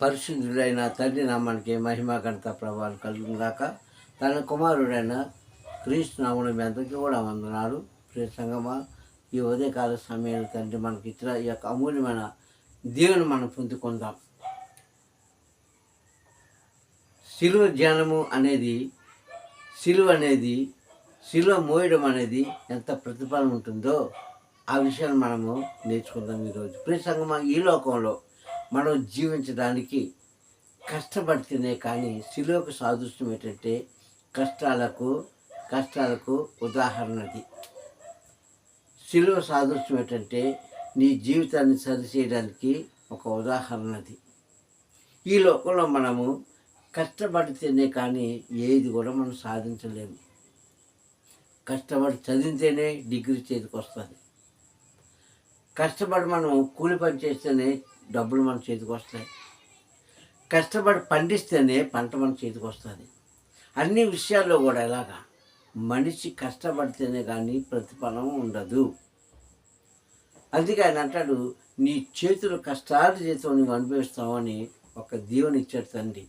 పరిశుద్ధుడైన తండ్రి నామానికి మహిమ ఘనత ప్రభావాలు కలుగును గాక. తన కుమారుడైన క్రీస్తు నామమున మీ అందరికీ కూడా వందనాలు. ప్రియ సంగమా, ఈ ఉదయకాల సమయంలో తండ్రి మనకి ఇచ్చిన ఈ యొక్క అమూల్యమైన దీవెన మనం పొందుకుందాం. శిలువ ధ్యానము అనేది, శిలువ మోయడం అనేది ఎంత ప్రతిఫలం ఉంటుందో ఆ విషయాన్ని మనము నేర్చుకుందాం ఈరోజు. ప్రియ సంగమా, ఈ లోకంలో మనం జీవించడానికి కష్టపడితేనే కానీ శిలువకు సాదృశ్యం ఏంటంటే కష్టాలకు ఉదాహరణది. శిలువ సాదృశ్యం ఏంటంటే నీ జీవితాన్ని సరిచేయడానికి ఒక ఉదాహరణది. ఈ లోకంలో మనము కష్టపడితేనే కానీ ఏది కూడా మనం సాధించలేము. కష్టపడి చదివితేనే డిగ్రీ చేతికి వస్తుంది. కష్టపడి మనం కూలి పని చేస్తేనే డబ్బులు మన చేతికి వస్తాయి. కష్టపడి పండిస్తేనే పంట మన చేతికి వస్తుంది. అన్ని విషయాల్లో కూడా ఎలాగా మనిషి కష్టపడితేనే కానీ ప్రతిఫలం ఉండదు. అందుకే ఆయన అంటాడు, నీ చేతులు కష్టాలు చేతితో నువ్వు అనుభవిస్తావని ఒక దీవెన ఇచ్చాడు తండ్రి.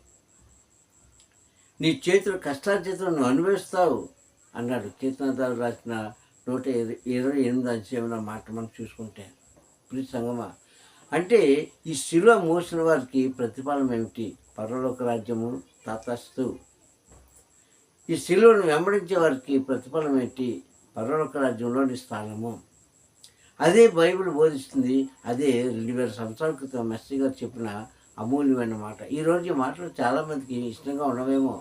నీ చేతులు కష్టాల చేతితో నువ్వు అనుభవిస్తావు అన్నాడు. కీర్తనదారు రాసిన 128 అధ్యాయంలో మాట మనం చూసుకుంటే, ప్రియ సంగమా, అంటే ఈ శిలువ మోసిన వారికి ప్రతిఫలం ఏమిటి? పరలోక రాజ్యము తతస్తు. ఈ శిలువను వెంబడించే వారికి ప్రతిఫలం ఏంటి? పరలోక రాజ్యంలోని స్థానము. అదే బైబిల్ బోధిస్తుంది. అదే 2000 సంవత్సరాల క్రితం మెస్సీ గారు చెప్పిన అమూల్యమైన మాట. ఈరోజు ఈ మాటలు చాలామందికి ఇష్టంగా ఉండవేమో.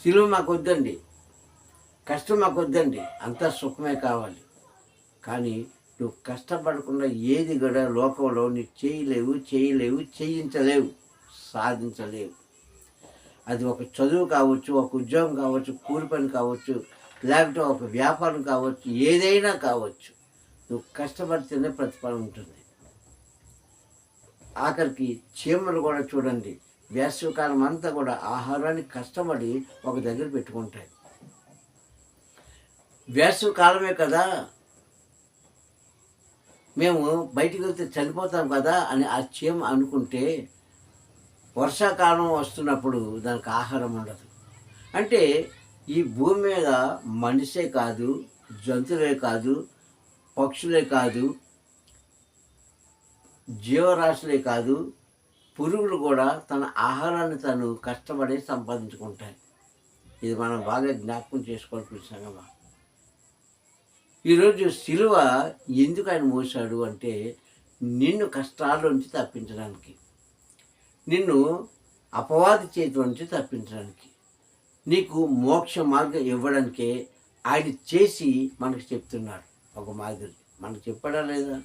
శిలువ మాకు వద్దండి, కష్టం మాకు వద్దండి, అంతా సుఖమే కావాలి. కానీ నువ్వు కష్టపడకుండా ఏది కూడా లోకంలో నీకు చేయలేవు, చేయించలేవు, సాధించలేవు. అది ఒక చదువు కావచ్చు, ఒక ఉద్యోగం కావచ్చు, కూలి పని కావచ్చు, లేకపోతే ఒక వ్యాపారం కావచ్చు, ఏదైనా కావచ్చు. నువ్వు కష్టపడితేనే ప్రతిఫలం ఉంటుంది. ఆఖరికి చీమలు కూడా చూడండి, వేసవికాలం అంతా కూడా ఆహారాన్ని కష్టపడి ఒక దగ్గర పెట్టుకుంటాయి. వేసవి కాలమే కదా, మేము బయటికి వెళ్తే చనిపోతాం కదా అని ఆ చీమ అనుకుంటే, వర్షాకాలం వస్తున్నప్పుడు దానికి ఆహారం ఉండదు. అంటే ఈ భూమి మీద మనిషే కాదు, జంతువులే కాదు, పక్షులే కాదు, జీవరాశులే కాదు, పురుగులు కూడా తన ఆహారాన్ని తను కష్టపడి సంపాదించుకుంటాయి. ఇది మనం బాగా జ్ఞాపకం చేసుకోవాల్సిన సంగమా. ఈరోజు శిలువ ఎందుకు ఆయన మోసాడు అంటే, నిన్ను కష్టాల్లోంచి తప్పించడానికి, నిన్ను అపవాది చేతి నుంచి తప్పించడానికి, నీకు మోక్ష మార్గం ఇవ్వడానికే ఆయన చేసి మనకు చెప్తున్నాడు. ఒక మాదిరి మనకు చెప్పాడా లేదా?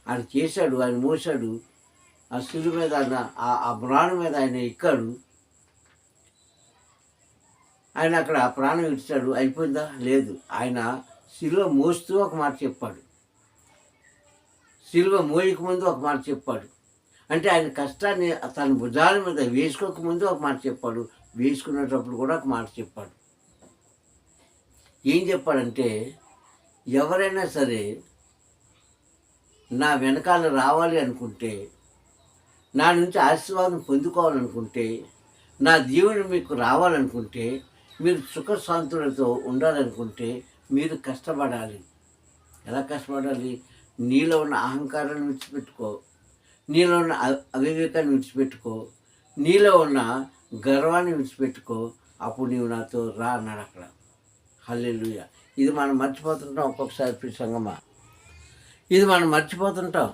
ఆయన చేశాడు, ఆయన మోసాడు. ఆ శిలువ మీద ఆ ప్రాణం మీద ఆయన ఎక్కాడు. ఆయన అక్కడ ప్రాణం ఇచ్చాడు. అయిపోయిందా? లేదు. ఆయన శిలువ మోస్తూ ఒక మాట చెప్పాడు, శిలువ మోయకముందు ఒక మాట చెప్పాడు. అంటే ఆయన కష్టాన్ని తన భుజాల మీద వేసుకోకముందు ఒక మాట చెప్పాడు, వేసుకునేటప్పుడు కూడా ఒక మాట చెప్పాడు. ఏం చెప్పాడంటే, ఎవరైనా సరే నా వెనకాల రావాలి అనుకుంటే, నా నుంచి ఆశీర్వాదం పొందుకోవాలనుకుంటే, నా దీవెన మీకు రావాలనుకుంటే, మీరు సుఖశాంతులతో ఉండాలనుకుంటే మీరు కష్టపడాలి. ఎలా కష్టపడాలి? నీలో ఉన్న అహంకారాన్ని విడిచిపెట్టుకో, నీలో ఉన్న అవివేకాన్ని విడిచిపెట్టుకో, నీలో ఉన్న గర్వాన్ని విడిచిపెట్టుకో. అప్పుడు నీవు నాతో రా అన్నాడు అక్కడ. హల్లెలూయా. ఇది మనం మర్చిపోతుంటాం ఒక్కొక్కసారి. ప్రియ సంగమా, ఇది మనం మర్చిపోతుంటాం.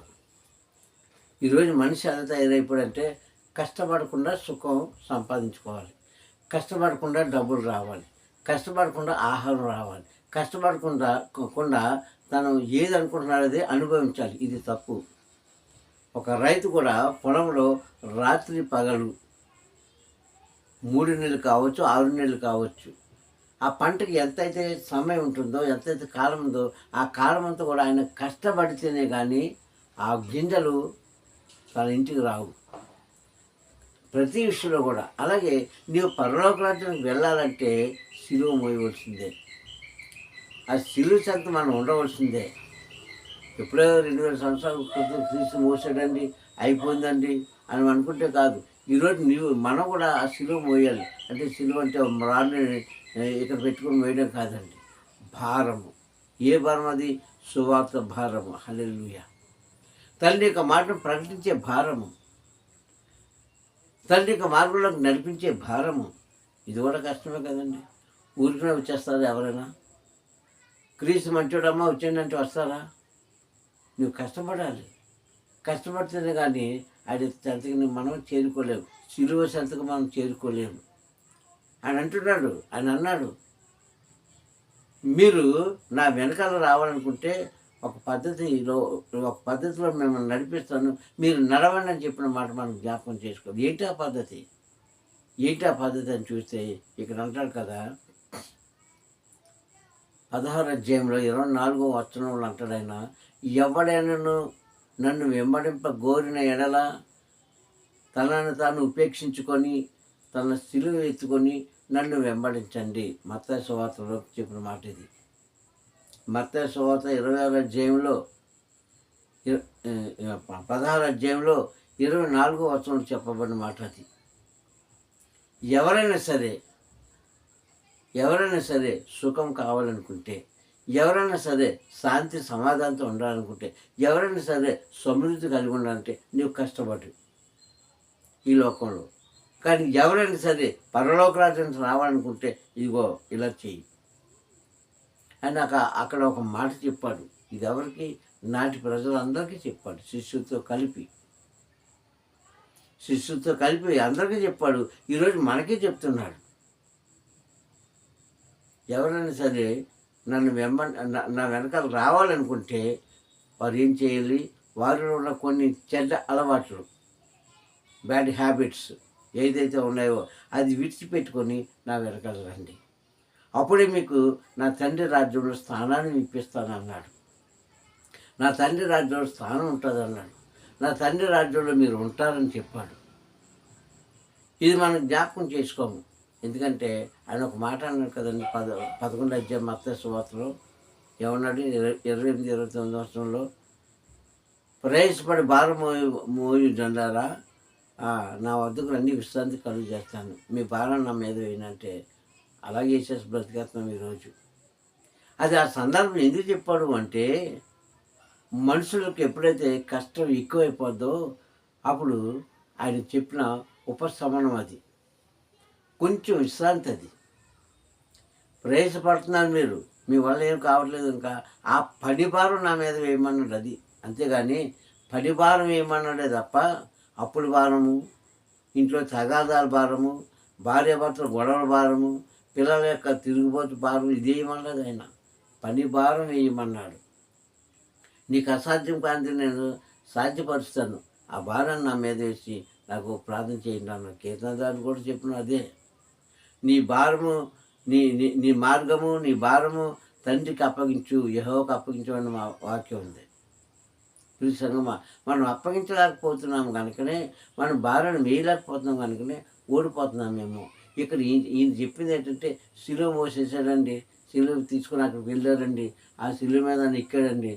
ఈరోజు మనిషి ఎలా తయారైపోయాడంటే, కష్టపడకుండా సుఖం సంపాదించుకోవాలి, కష్టపడకుండా డబ్బులు రావాలి, కష్టపడకుండా ఆహారం రావాలి, కష్టపడకుండా తను ఏది అనుకుంటున్నాడో అదే అనుభవించాలి. ఇది తప్పు. ఒక రైతు కూడా పొలంలో రాత్రి పగలు 3 నెలలు కావచ్చు, 6 నెలలు కావచ్చు, ఆ పంటకి ఎంతైతే సమయం ఉంటుందో, ఎంతైతే కాలం ఉందో, ఆ కాలం అంతా కూడా ఆయన కష్టపడితేనే కానీ ఆ గింజలు తన ఇంటికి రావు. ప్రతి విషయంలో కూడా అలాగే నీవు పరలోక రాజ్యానికి వెళ్ళాలంటే శిలువ మోయవలసిందే. ఆ శిలువ చెంత మనం ఉండవలసిందే. ఎప్పుడో 2000 సంవత్సరాల క్రితం క్రీస్తు మోసాడండి, అయిపోయిందండి, అని అనుకుంటే కాదు. ఈరోజు మనం కూడా ఆ సిలువ మోయాలి. అంటే సిలువ అంటే రాళ్ళని ఇక్కడ పెట్టుకొని మోయడం కాదండి. భారము. ఏ భారం అది? సువార్త భారము. హల్లెలూయా. తండ్రి యొక్క మాటను ప్రకటించే భారము, తండ్రి యొక్క మార్గంలోకి నడిపించే భారము. ఇది కూడా కష్టమే కదండి. ఊరికనే వచ్చేస్తారా ఎవరైనా? క్రీస్తు మంచోడమ్మా వచ్చేయండి వస్తారా? నువ్వు కష్టపడాలి. కష్టపడితేనే కానీ ఆయన చెంతకి మనం చేరుకోలేము. సిలువ చెంతకు మనం చేరుకోలేము. ఆయన అంటున్నాడు, ఆయన అన్నాడు, మీరు నా వెనకాల రావాలనుకుంటే ఒక పద్ధతిలో మిమ్మల్ని నడిపిస్తాను, మీరు నడవండి అని చెప్పిన మాట మనం జ్ఞాపకం చేసుకోవాలి. ఏంటి ఆ పద్ధతి అని చూస్తే ఇక్కడ అంటాడు కదా, 16వ అధ్యాయంలో 24వ వచనంలో అంటాడు ఆయన, ఎవడైనాను నన్ను వెంబడింప గోరిన ఎడల తనను తాను ఉపేక్షించుకొని తన సిలువ ఎత్తుకొని నన్ను వెంబడించండి. మత్తయి సువార్తలో చెప్పిన మాట ఇది. మత్తయి సువార్త 26వ అధ్యాయంలో 16వ అధ్యాయంలో 24వ వచనంలో చెప్పబడిన మాట అది. ఎవరైనా సరే సుఖం కావాలనుకుంటే, ఎవరైనా సరే శాంతి సమాధానంతో ఉండాలనుకుంటే, ఎవరైనా సరే సమృద్ధి కలిగి ఉండాలంటే నీవు కష్టపడు ఈ లోకంలో. కానీ ఎవరైనా సరే పరలోక రాజ్యానికి రావాలనుకుంటే ఇదిగో ఇలా చెయ్యి అని అక్కడ ఒక మాట చెప్పాడు. ఇది ఎవరికి? నాటి ప్రజలందరికీ చెప్పాడు. శిష్యులతో కలిపి అందరికీ చెప్పాడు. ఈరోజు మనకే చెప్తున్నాడు. ఎవరైనా సరే నా వెనకాల రావాలనుకుంటే వారు ఏం చేయాలి? వారిలో ఉన్న కొన్ని చెడ్డ అలవాట్లు, బ్యాడ్ హ్యాబిట్స్ ఏదైతే ఉన్నాయో అది విడిచిపెట్టుకొని నా వెనకాల రండి. అప్పుడే మీకు నా తండ్రి రాజ్యంలో స్థానాన్ని ఇప్పిస్తానన్నాడు. నా తండ్రి రాజ్యంలో స్థానం ఉంటుంది అన్నాడు. నా తండ్రి రాజ్యంలో మీరు ఉంటారని చెప్పాడు. ఇది మనం జ్ఞాపకం చేసుకోము. ఎందుకంటే ఆయన ఒక మాట అన్నాడు కదండి. 11వ అధ్యాయం మత్తయి సువార్తలో ఏమన్నాడు? 28, 29 సంవత్సరంలో, ప్రయాసపడి భారం మోయు జనులారా నా వద్దకు రండి, విశ్రాంతి కలుగు చేస్తాను, మీ భారం నా మీద వేయనంటే అలాగే చేసేసి బ్రతికేస్తున్నాం ఈరోజు. అది ఆ సందర్భం ఎందుకు చెప్పాడు అంటే, మనుషులకు ఎప్పుడైతే కష్టం ఎక్కువైపోద్దో అప్పుడు ఆయన చెప్పిన ఉపశమనం అది, కొంచెం విశ్రాంతి. అది ప్రయాసపడుతున్నారు మీరు, మీ వల్ల ఏం కావట్లేదు, ఇంకా ఆ పని భారం నా మీద వేయమన్నాడు. అది అంతేగాని పని భారం వేయమన్నాడే తప్ప అప్పుల భారము, ఇంట్లో తగాదాల భారము, భార్యాభర్తల గొడవల భారము, పిల్లల యొక్క తిరుగుబాటు భారం ఇదేయమన్నది ఆయన. పని భారం వేయమన్నాడు. నీకు అసాధ్యం కాంతి నేను సాధ్యపరుస్తాను, ఆ భారాన్ని నా మీద వేసి నాకు ప్రార్థన చేయండి అన్నాడు. కీర్తనదారుడు కూడా చెప్పిన అదే. నీ భారము నీ మార్గము నీ భారము తండ్రికి అప్పగించు, యెహోవాకు అప్పగించు అని మా వాక్యం ఉంది. సంగమా, మనం అప్పగించలేకపోతున్నాము కనుకనే, మనం భారాన్ని వేయలేకపోతున్నాం కనుకనే ఓడిపోతున్నాం మేము. ఇక్కడ ఈయన చెప్పింది ఏంటంటే, సిలువ మోసేసాడండి, సిలువ తీసుకుని అక్కడికి వెళ్ళారండి, ఆ సిలువ మీద ఆయన ఎక్కాడండి,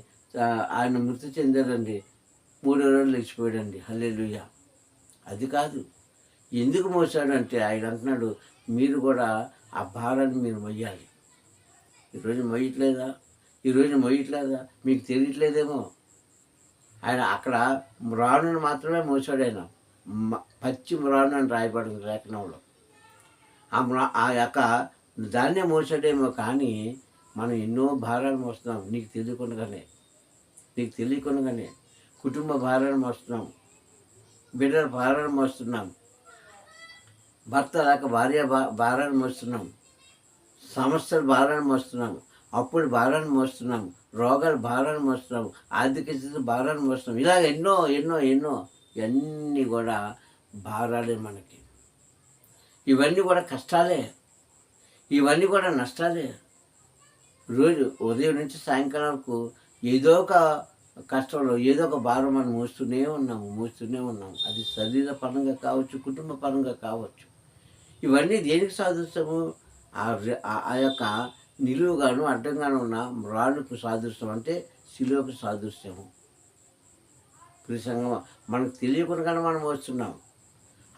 ఆయన మృతి చెందాడండి, 3వ రోజులు లేచిపోయాడండి. హల్లెలూయా. అది కాదు. ఎందుకు మోసాడంటే ఆయన అంటున్నాడు, మీరు కూడా ఆ భారాన్ని మీరు మొయ్యాలి. ఈరోజు మొయ్యట్లేదా? మీకు తెలియట్లేదేమో. ఆయన అక్కడ మ్రాణుని మాత్రమే మోసాడు. ఆయన పచ్చి మ్రాణు అని రాయబడింది లేఖనంలో. ఆ యొక్క దాన్నే మోసాడేమో, కానీ మనం ఎన్నో భారాలు మోస్తున్నాం నీకు తెలియకుండానే. కుటుంబ భారాలు మోస్తున్నాం, బిడ్డల భారాలు మోస్తున్నాం, భర్త లేక భార్య భారాన్ని మోస్తున్నాం, సమస్యల భారాన్ని మోస్తున్నాం, అప్పుల భారాన్ని మోస్తున్నాం, రోగాల భారాన్ని మోస్తున్నాం, ఆర్థిక స్థితి భారాన్ని మోస్తున్నాం. ఇలాగ ఎన్నో ఇవన్నీ కూడా భారాలే మనకి. ఇవన్నీ కూడా కష్టాలే, ఇవన్నీ కూడా నష్టాలే. రోజు ఉదయం నుంచి సాయంకాలం వరకు ఏదో ఒక కష్టంలో ఏదో ఒక భారం మనం మోస్తూనే ఉన్నాము. అది శరీర పరంగా కావచ్చు, కుటుంబ పరంగా కావచ్చు. ఇవన్నీ దేనికి సాదృశ్యము? ఆ యొక్క నిలువుగాను అడ్డంగాను ఉన్న రాళ్ళకు సాదృశ్యం, అంటే శిలువకు సాదృశ్యము. ప్రియ సంగమా, మనకు తెలియకుండానే మనం మోస్తున్నాం.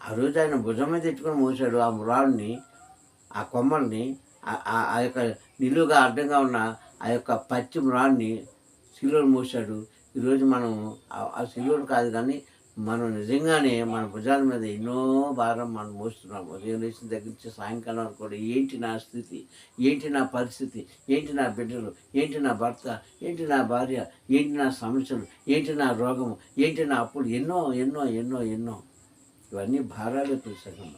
ఆ రోజు ఆయన భుజం మీద ఎత్తుకొని మోసాడు ఆ రాళ్ళని, ఆ కొమ్మల్ని, ఆ యొక్క నిలువుగా అడ్డంగా ఉన్న ఆ యొక్క పచ్చి రాళ్ళని శిలువను మోసాడు. ఈరోజు మనం ఆ శిలువను కాదు కానీ మనం నిజంగానే మన భుజాల మీద ఎన్నో భారం మనం మోస్తున్నాం. ఉదయం లేచిన దగ్గర నుంచి సాయంకాలం వరకు కూడా ఏంటి నా స్థితి, ఏంటి నా పరిస్థితి, ఏంటి నా బిడ్డలు, ఏంటి నా భర్త, ఏంటి నా భార్య, ఏంటి నా సమస్యలు, ఏంటి నా రోగము, ఏంటి నా అప్పులు, ఎన్నో ఎన్నో ఎన్నో ఎన్నో ఇవన్నీ భారాలే సగం.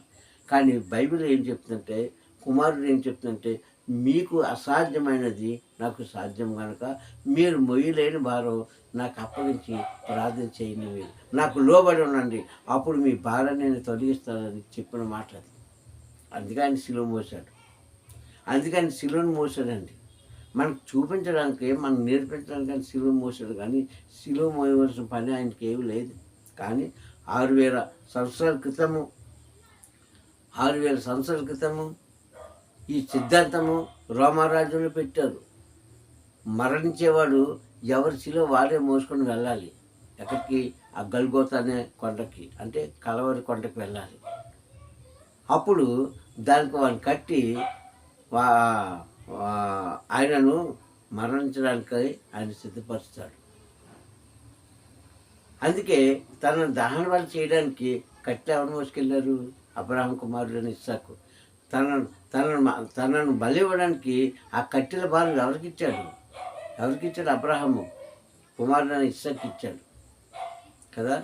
కానీ బైబిల్ ఏం చెప్తుందంటే, కుమారుడు ఏం చెప్తుందంటే, మీకు అసాధ్యమైనది నాకు సాధ్యం కనుక మీరు మొయ్యలేని భారం నాకు అప్పగించి ప్రార్థన చేయండి, మీరు నాకు లోబడి ఉండండి, అప్పుడు మీ భారాన్ని నేను తొలగిస్తానని చెప్పిన మాట అది. అందుకే ఆయన శిలువ మోసాడు. అందుకే ఆయన శిలువను మోసాడండి. మనకు చూపించడానికి, మనం నేర్పించడానికి ఆయన శిలువ మోసాడు. కానీ శిలువ మోయవలసిన పని ఆయనకి ఏమీ లేదు. కానీ 6000 సంవత్సరాల క్రితము 6000 సంవత్సరాల క్రితము ఈ సిద్ధాంతము రోమారాజ్యంలో పెట్టారు. మరణించేవాడు ఎవరి శిలువ వారే మోసుకొని వెళ్ళాలి. ఎక్కడికి? ఆ గల్గోతా అనే కొండకి, అంటే కలవరి కొండకి వెళ్ళాలి. అప్పుడు దానికి వాడిని కట్టి ఆయనను మరణించడానికి ఆయన సిద్ధపరుస్తాడు. అందుకే తనను దహన బలి చేయడానికి కట్టెలు ఎవరు మోసుకెళ్ళారు? అబ్రహాం కుమారుడైన ఇస్సాకు. తనను బలి ఇవ్వడానికి ఆ కట్టెల భారం ఎవరికి ఇచ్చాడు? అబ్రహాము కుమారుడైన ఇస్సాకు ఇచ్చాడు కదా.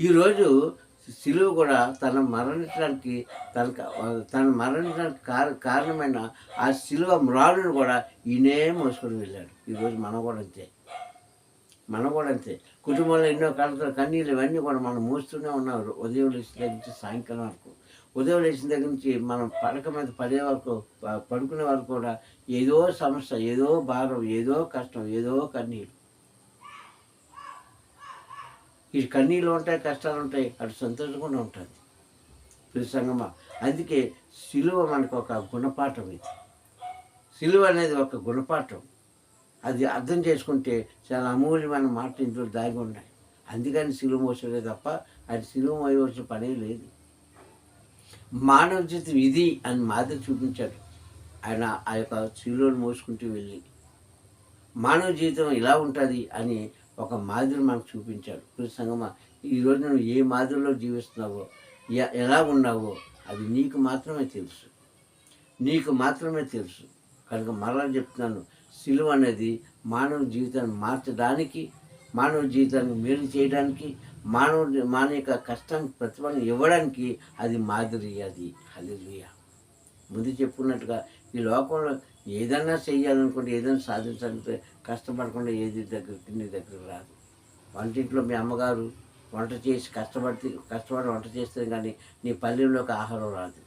ఈరోజు శిలువ కూడా మరణించడానికి కారణమైన ఆ శిలువ మ్రాడును కూడా ఈయనే మోసుకొని వెళ్ళాడు. ఈరోజు మనం కూడా అంతే. కుటుంబంలో ఎన్నో కన్నీళ్ళు ఇవన్నీ కూడా మనం మోస్తూనే ఉన్నారు. ఉదయం లేచిన దగ్గర నుంచి సాయంకాలం వరకు. ఉదయం లేచిన దగ్గర నుంచి మనం పడక మీద పడే వరకు, పడుకునే వరకు కూడా ఏదో సమస్య, ఏదో భారం, ఏదో కష్టం, ఏదో కన్నీళ్ళు. ఈ కన్నీళ్ళు ఉంటాయి, కష్టాలు ఉంటాయి, అటు సంతోషం కూడా ఉంటుంది. సంగమా, అందుకే శిలువ మనకు ఒక గుణపాఠం. ఇది శిలువ అనేది ఒక గుణపాఠం. అది అర్థం చేసుకుంటే చాలా అమూల్యమైన మాటలు ఇంట్లో దాగి ఉన్నాయి. అందుకని శిలువ మోసలే తప్ప అది శిలువ మోయవలసిన పనే లేదు. మానవ జీవితం ఇది అని మాదిరి చూపించాడు ఆయన. ఆ యొక్క శిలువను మోసుకుంటూ వెళ్ళి మానవ జీవితం ఇలా ఉంటుంది అని ఒక మాదిరి మనకు చూపించాడు. సంగమా, ఈరోజు నువ్వు ఏ మాదిరిలో జీవిస్తున్నావో, ఎలా ఉన్నావో అది నీకు మాత్రమే తెలుసు. కనుక మరలా చెప్తున్నాను, శిలువ అనేది మానవ జీవితాన్ని మార్చడానికి, మానవ జీవితాన్ని మేలు చేయడానికి, మానవ యొక్క కష్టానికి ప్రతిఫలం ఇవ్వడానికి అది మాదిరి. అది హల్లెలూయా. ముందు చెప్పుకున్నట్టుగా ఈ లోకంలో ఏదైనా చెయ్యాలనుకుంటే, ఏదైనా సాధించాలంటే కష్టపడకుండా ఏది నీ దగ్గరికి రాదు. వంటింట్లో మీ అమ్మగారు వంట చేసి కష్టపడి వంట చేస్తే కానీ నీ పల్లెల్లోకి ఆహారం రాదు.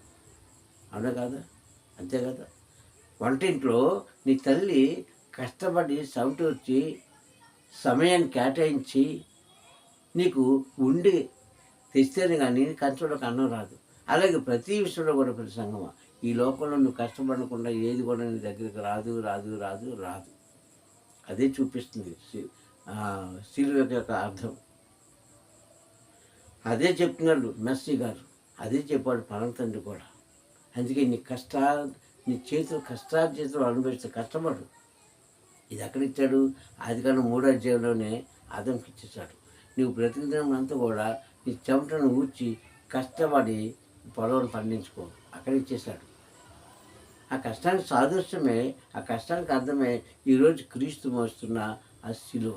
అవునా కాదా? అంతే కదా. వంటింట్లో నీ తల్లి కష్టపడి వచ్చి సమయాన్ని కేటాయించి నీకు ఉండి తెస్తేనే కానీ కంచంలోకి అన్నం రాదు. అలాగే ప్రతి విషయంలో కూడా ప్రతి సంగమా, ఈ లోకంలో నువ్వు కష్టపడకుండా ఏది కూడా నీ దగ్గరికి రాదు. అదే చూపిస్తుంది శిలువ యొక్క అర్థం. అదే చెప్తున్నాడు మెస్సీ గారు, అదే చెప్పాడు పరమ తండ్రి కూడా. అందుకే నీ కష్టార్జితులు అనుభవిస్తే కష్టపడు. ఇది ఎక్కడిచ్చాడు? ఆదికాండం 3వ అధ్యాయంలోనే ఆదాముకి ఇచ్చేసాడు. నువ్వు బ్రతికిదినం అంతా కూడా నీ చెమటను ఊడ్చి కష్టపడి పొలం పండించుకో, అక్కడ ఇచ్చేశాడు. ఆ కష్టానికి సాదృశ్యమే, ఆ కష్టానికి అర్థమే ఈరోజు క్రీస్తు మోస్తున్న ఆ శిలువ.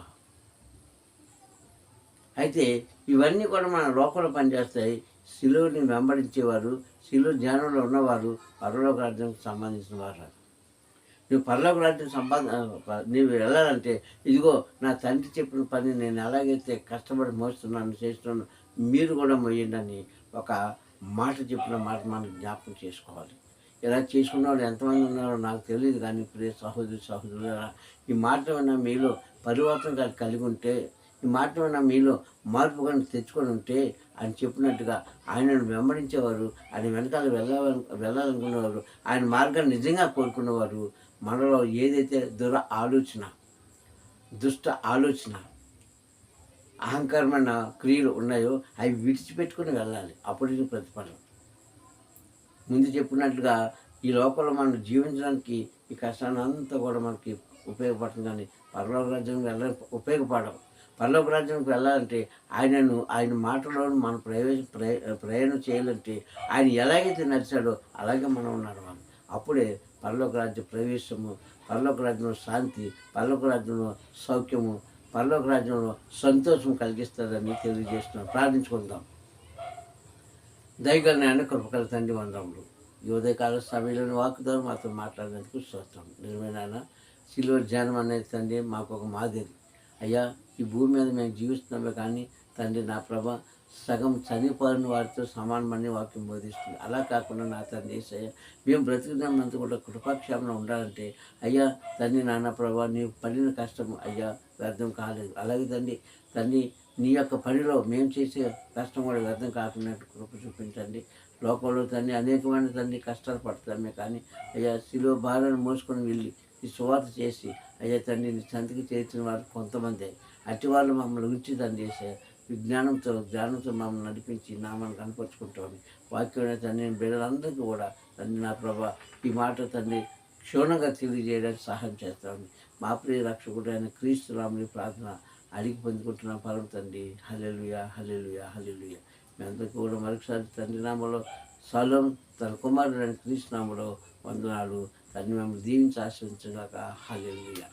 అయితే ఇవన్నీ కూడా మన లోకంలో పనిచేస్తాయి. శిలువని వెంబడించేవారు, శిలువ ధ్యానంలో ఉన్నవారు పరలోక రాజ్యానికి సంబంధించిన వారు. నువ్వు పరలోక రాజ్యం నీవు వెళ్ళాలంటే ఇదిగో నా తండ్రి చెప్పిన పని నేను ఎలాగైతే కష్టపడి చేస్తున్నాను, మీరు కూడా మొయ్యండి అని ఒక మాట చెప్పిన మాట మనం జ్ఞాపకం చేసుకోవాలి. ఇలా చేసుకున్న వాళ్ళు ఎంతమంది ఉన్నారో నాకు తెలియదు. కానీ ప్రియ సహోదరులు, ఈ మాట ఏమైనా మీలో పరివర్తన కలిగి ఉంటే, ఈ మాట ఏమైనా మీలో మార్పు కానీ తెచ్చుకొని ఉంటే, ఆయన చెప్పినట్టుగా ఆయనను వెంబడించేవారు, ఆయన వెనకాల వెళ్ళాలనుకునేవారు, ఆయన మార్గాన్ని నిజంగా కోరుకునేవారు, మనలో ఏదైతే దుష్ట ఆలోచన అహంకారమైన క్రియలు ఉన్నాయో అవి విడిచిపెట్టుకుని వెళ్ళాలి. అప్పుడు నీకు ప్రతిఫలం. ముందు చెప్పినట్లుగా ఈ లోకంలో మనం జీవించడానికి ఈ కష్టాన్ని అంతా కూడా మనకి ఉపయోగపడుతుంది, కానీ పరలోక రాజ్యానికి ఉపయోగపడవు. పరలోక రాజ్యానికి వెళ్ళాలంటే ఆయన మాటలో మనం ప్రయాణం చేయాలంటే ఆయన ఎలాగైతే నడిచాడో అలాగే మనం నడవాలి. అప్పుడే పరలోక రాజ్య ప్రవేశము, పరలోక రాజ్యంలో శాంతి, పరలోక రాజ్యంలో సౌఖ్యము, పరలోక రాజ్యంలో సంతోషం కలిగిస్తుందని తెలియజేస్తున్నాం. ప్రార్థించుకుందాం. దయగలనాన్ని కృపకల తండ్రి వందములు. ఈ ఉదయకాల సమయంలోని వాక్కు ద్వారా మాతో మాట్లాడినందుకు స్తోత్రం. నిజమేనా సిల్వర్ ధ్యానం అనేది తండ్రి మాకు ఒక మాదిరి. అయ్యా, ఈ భూమి మీద మేము జీవిస్తున్నామే, కానీ తండ్రి నా ప్రభ సగం చనిపోయిన వారితో సమానమని వాక్యం బోధిస్తుంది. అలా కాకుండా నా తండ్రి యేసయ్య, మేము బ్రతుకుతున్నంత కూడా కృపాక్షేమంలో ఉండాలంటే అయ్యా తండ్రి నాన్న ప్రభా నీవు పడిన కష్టం అయ్యా వ్యర్థం కాలేదు. అలాగే తండ్రి నీ యొక్క పనిలో మేము చేసే కష్టం కూడా వ్యర్థం కాకుండా కృప చూపించండి. లోకంలో తండ్రి అనేకమైన తండ్రి కష్టాలు పడతామే, కానీ అయ్యా శిలువ భారాన్ని మోసుకొని వెళ్ళి ఈ సువార్త చేసి అయ్యా తండ్రి నీ సంతకి చేర్చిన వారు కొంతమంది. అట్టి వాళ్ళు మమ్మల్ని ఉంచి తండ్రి చేసే జ్ఞానంతో మమ్మల్ని నడిపించి నామాన్ని కనపరుచుకుంటామని వాక్యమైన తండ్రి బిడ్డలందరికీ కూడా తండ్రి నా ప్రభా ఈ మాట తండ్రి క్షుణ్ణంగా తెలియజేయడానికి సహాయం చేస్తామని మా ప్రియ రక్షకుడు అయిన క్రీస్తు రాముని ప్రార్థన అడిగి పొందుకుంటున్నాం పరమ తండ్రి. హల్లెలూయా, హల్లెలూయా, హల్లెలూయా. మీ అందరికీ కూడా మరొకసారి తండ్రి నామలో సలోం తన కుమారుడు అయిన క్రీస్తు నామలో వందనాలు. తండ్రి మిమ్మల్ని దీవించి ఆశీర్వదించుగాక. హల్లెలూయా.